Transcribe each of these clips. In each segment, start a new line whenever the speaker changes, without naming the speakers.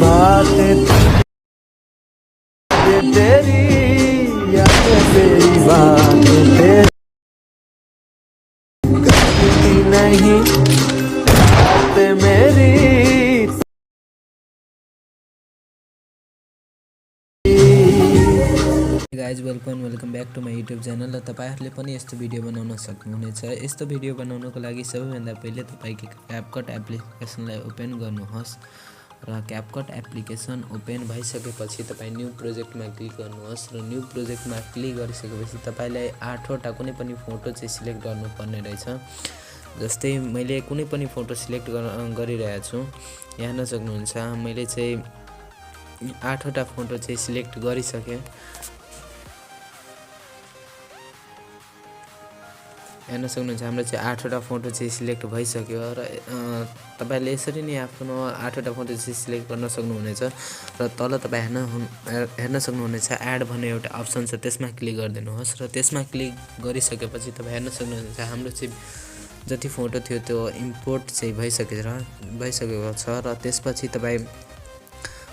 बातें तेरी यादें तेरी बातें तेरी करती नहीं बातें मेरी
guys welcome back to my YouTube channel. र तपाईहरुले पनि यस्तो भिडियो बनाउन सक्नुहुनेछ। यस्तो भिडियो बनाउनको लागि सबैभन्दा पहिले तपाईको क्यापकट एप्लिकेसनलाई ओपन गर्नुहोस् र क्यापकट एप्लिकेसन ओपन भइसकेपछि तपाई न्यू प्रोजेक्टमा क्लिक गर्नुहोस् र न्यू प्रोजेक्टमा क्लिक गरिसकेपछि तपाईलाई 8 वटा कुनै पनि फोटो चाहिँ सिलेक्ट गर्नुपर्ने रहेछ। जस्तै मैले कुनै पनि फोटो सिलेक्ट गरिरहेको छु, यहाँ हेर्न सक्नुहुन्छ। मैले चाहिँ 8 वटा फोटो चाहिँ सिलेक्ट गरिसके। हेर्न सक्नुहुन्छ हाम्रो चाहिँ 8 वटा फोटो चाहिँ सिलेक्ट भइसक्यो र तपाईले यसरी नै आफ्नो 8 वटा फोटो चाहिँ सिलेक्ट गर्न सक्नुहुनेछ। र तल तपाई हेर्न सक्नुहुनेछ एड भन्ने एउटा अप्सन छ, त्यसमा क्लिक गरिदिनुहोस् र त्यसमा क्लिक गरिसकेपछि तपाई हेर्न सक्नुहुन्छ हाम्रो चाहिँ जति फोटो थियो त्यो इम्पोर्ट चाहिँ भइसकेको छ। र त्यसपछि तपाई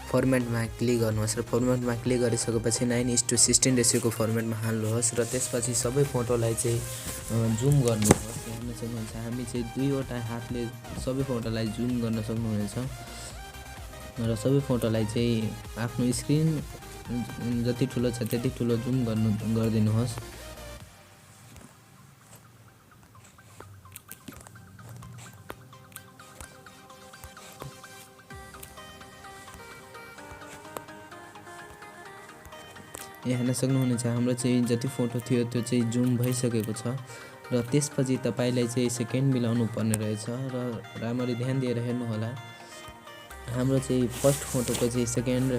फर्मेटमा क्लिक गर्नुहोस् र फर्मेटमा क्लिक गरिसकेपछि 9:16 रेसियोको फर्मेटमा हाल्नुहोस् र त्यसपछि सबै फोटोलाई चाहिँ जुम गर्नुहोस्। हेर्न सक्नुहुन्छ हामी चाहिँ 2 वटा हातले सबै फोटोलाई जुम गर्न सक्नुहुनेछ र सबै फोटोलाई चाहिँ आफ्नो स्क्रिन जति ठुलो छ त्यति ठुलो जुम गरिदिनुहोस्। यहाँ हेर्न सक्नुहुनेछ हाम्रो चाहिँ जति फोटो थियो त्यो चाहिँ जुम भइसकेको छ र त्यसपछि तपाईलाई चाहिँ सेकेन्ड मिलाउनु पर्ने रहेछ र राम्ररी ध्यान दिएर हेर्नु होला। हाम्रो चाहिँ फर्स्ट फोटोको चाहिँ सेकेन्ड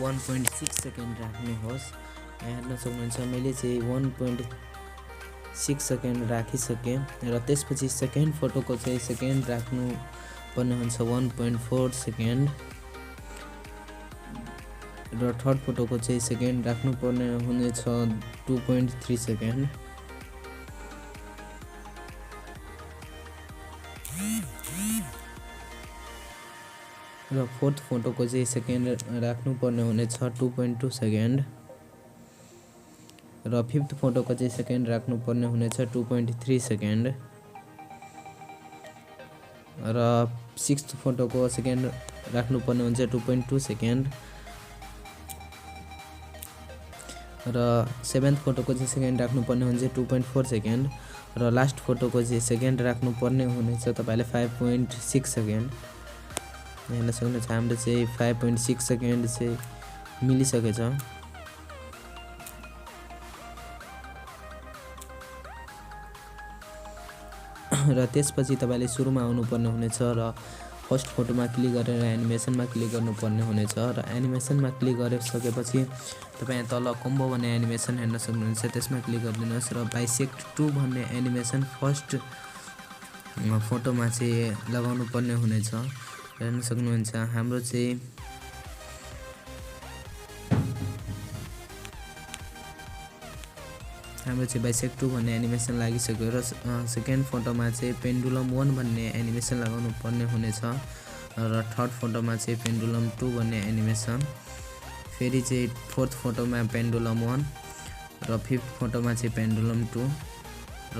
1.6 सेकेन्ड राख्नुहोस्। यहाँ हेर्न सक्नुहुन्छ मैले चाहिँ 1.6 सेकेन्ड राखिसके र त्यसपछि सेकेन्ड फोटोको चाहिँ सेकेन्ड राख्नु पर्ने हुन्छ 1.4 सेकेन्ड र थर्ड फोटोको चाहिँ सेकेन्ड राख्नु पर्ने हुनेछ 2.3 सेकेन्ड र फोर्थ फोटोको चाहिँ सेकेन्ड राख्नु पर्ने हुनेछ 2.2 सेकेन्ड र फिफ्थ फोटोको चाहिँ सेकेन्ड राख्नु पर्ने हुनेछ 2.3 सेकेन्ड र सिक्स्थ फोटोको सेकेन्ड राख्नु पर्ने हुन्छ 2.2 सेकेन्ड र सेभेन्थ फोटोको चाहिँ सेकेन्ड राख्नु पर्ने हुन्छ 2.4 सेकेन्ड र लास्ट फोटोको चाहिँ सेकेन्ड राख्नु पर्ने हुनेछ तपाईले 5.6 सेकेन्ड। हेर्न सक्नुहुन्छ हाम्रो चाहिँ 5.6 सेकेन्ड चाहिँ मिलिसकेछ। र त्यसपछि तपाईले सुरुमा आउनु पर्ने हुनेछ र फर्स्ट फोटोमा क्लिक गरेर एनिमेसनमा क्लिक गर्नुपर्ने हुनेछ र एनिमेसनमा क्लिक गरिसकेपछि तपाई तल कम्बो भन्ने एनिमेसन हेर्न सक्नुहुन्छ, त्यसमा क्लिक गरिदिनुहोस् र बाइसेक्ट 2 भन्ने एनिमेसन फर्स्ट फोटोमा चाहिँ लगाउनु पर्ने हुनेछ। हेर्न सक्नुहुन्छ हाम्रो चाहिँ बाइसेक्ट 2 भन्ने एनिमेसन लागिसक्यो र सेकेन्ड फोटोमा चाहिँ पेन्डुलम 1 भन्ने एनिमेसन लगाउनु पर्ने हुनेछ र थर्ड फोटोमा चाहिँ पेन्डुलम 2 भन्ने एनिमेसन, फेरि चाहिँ फोर्थ फोटोमा पेन्डुलम 1 र फिफ्थ फोटोमा चाहिँ पेन्डुलम 2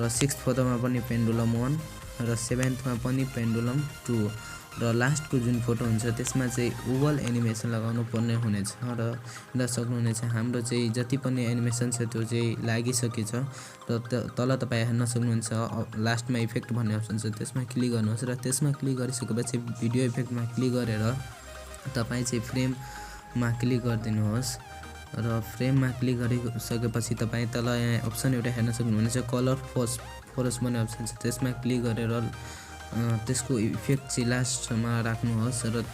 र सिक्स्थ फोटोमा पनि पेन्डुलम 1 र सेभेन्थमा पनि पेन्डुलम 2 र लास्टको जुन फोटो हुन्छ त्यसमा चाहिँ ओभल एनिमेसन लगाउनु पर्ने हुनेछ। र हेर्न सक्नुहुनेछ हाम्रो चाहिँ जति पनि एनिमेसन छ त्यो चाहिँ लागिसकेछ र तल तपाईँ हेर्न सक्नुहुन्छ लास्टमा इफेक्ट भन्ने अप्सन छ, त्यसमा क्लिक गर्नुहोस् र त्यसमा क्लिक गरिसकेपछि भिडियो इफेक्टमा क्लिक गरेर तपाईँ चाहिँ फ्रेममा क्लिक गरिदिनुहोस् र फ्रेममा क्लिक गरिसकेपछि तपाईँ तल यहाँ अप्सन एउटा हेर्न सक्नुहुनेछ कलर फोरस भन्ने अप्सन छ, त्यसमा क्लिक गरेर त्यसको इफेक्ट चाहिँ लास्टमा राख्नुहोस् र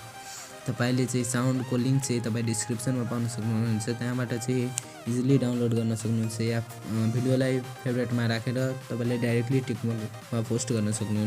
तपाईले चाहिँ साउन्डको लिंक चाहिँ तपाई डिस्क्रिप्सनमा पाउन सक्नुहुन्छ, त्यहाँबाट चाहिँ इजिली डाउनलोड गर्न सक्नुहुन्छ या भिडियोलाई फेभरेटमा राखेर तपाईले डाइरेक्टली टिकमार्कमा पोस्ट गर्न सक्नुहुन्छ।